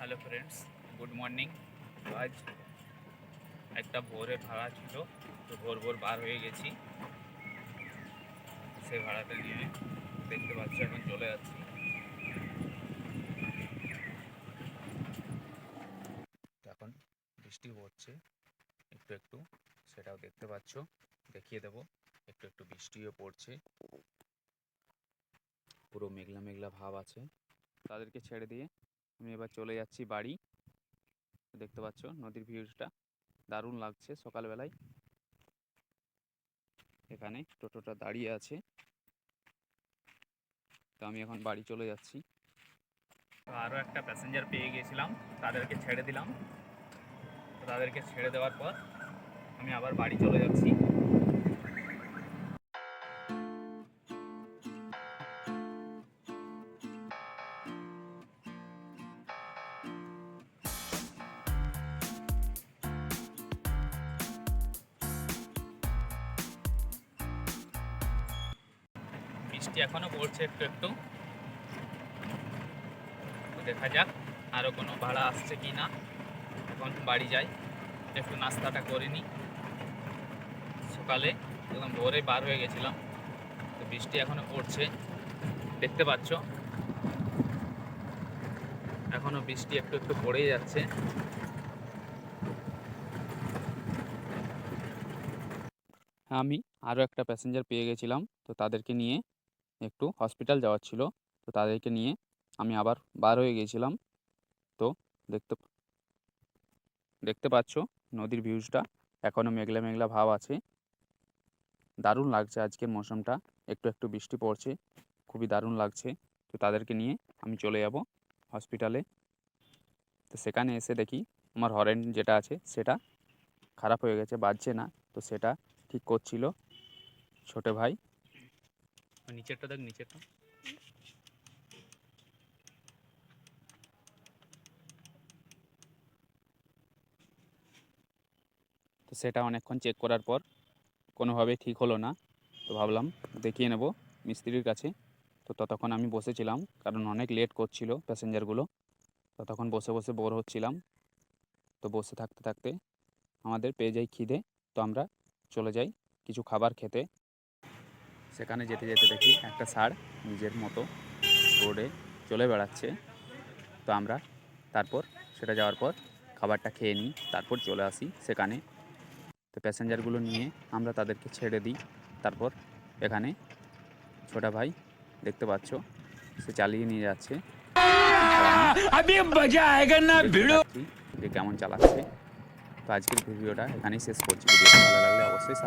Hello friends, good morning. আজ একটা ভোরের ভাড়া ছিল, তো ভোর ভোর বার হয়ে গেছি। সেই ভাড়াটা নিয়ে দেখতে পাচ্ছি এখন চলে যাচ্ছি। এখন বৃষ্টি পড়ছে একটু একটু, সেটাও দেখতে পাচ্ছ, দেখিয়ে দেবো। একটু একটু বৃষ্টিও পড়ছে, পুরো মেঘলা মেঘলা ভাব আছে। তাদেরকে ছেড়ে দিয়ে আমি এবার চলে যাচ্ছি বাড়ি। দেখতে পাচ্ছ নদীর ভিউজটা দারুণ লাগছে। সকালবেলায় এখানে টোটোটা দাঁড়িয়ে আছে, তো আমি এখন বাড়ি চলে যাচ্ছি। আরও একটা প্যাসেঞ্জার পেয়ে গিয়েছিলাম, তাদেরকে ছেড়ে দিলাম। তো তাদেরকে ছেড়ে দেওয়ার পর আমি আবার বাড়ি চলে যাচ্ছি। বৃষ্টি এখনো পড়ছে একটু একটু, দেখা যাক আরও কোনো ভাড়া আসছে কি না। এখন বাড়ি যাই, একটু নাস্তাটা করে নিই। সকালে একদম ভোরে বার হয়ে গেছিলাম, তো বৃষ্টি এখনো পড়ছে, দেখতে পাচ্ছ এখনো বৃষ্টি একটু একটু পড়েই যাচ্ছে। আমি আরও একটা প্যাসেঞ্জার পেয়ে গেছিলাম, তো তাদেরকে নিয়ে একটু হসপিটাল যাওয়ার ছিল, তো তাদেরকে নিয়ে আমি আবার বার হয়ে গিয়েছিলাম। তো দেখতে দেখতে পাচ্ছ নদীর ভিউজটা এখনও মেঘলা মেঘলা ভাব আছে। দারুণ লাগছে আজকের মৌসুমটা, একটু একটু বৃষ্টি পড়ছে, খুবই দারুণ লাগছে। তো তাদেরকে নিয়ে আমি চলে যাব হসপিটালে। তো সেখানে এসে দেখি আমার হরেন যেটা আছে সেটা খারাপ হয়ে গেছে, বাজছে না। তো সেটা ঠিক করছিল ছোটো ভাই। নিচেরটা দেখ, নিচেরটা। তো সেটা অনেকক্ষণ চেক করার পর কোনোভাবে ঠিক হলো না, তো ভাবলাম দেখিয়ে নেব মিস্ত্রির কাছে। তো ততক্ষণ আমি বসেছিলাম, কারণ অনেক লেট করছিল প্যাসেঞ্জারগুলো। ততক্ষণ বসে বসে বোর হচ্ছিলাম। তো বসে থাকতে থাকতে আমাদের পেয়ে যাই খিদে, তো আমরা চলে যাই কিছু খাবার খেতে। সেখানে যেতে যেতে দেখি একটা ষাঁড় নিজের মতো রোডে চলে বেড়াচ্ছে। তো আমরা তারপর সেটা যাওয়ার পর খাবারটা খেয়ে নিই, তারপর চলে আসি সেখানে। তো প্যাসেঞ্জারগুলো নিয়ে আমরা তাদেরকে ছেড়ে দিই। তারপর এখানে ছোটা ভাই দেখতে পাচ্ছ সে চালিয়ে নিয়ে যাচ্ছে, যে কেমন চালাচ্ছে। তো আজকের ভিডিওটা এখানেই শেষ করছি। ভিডিওটা ভালো লাগলে অবশ্যই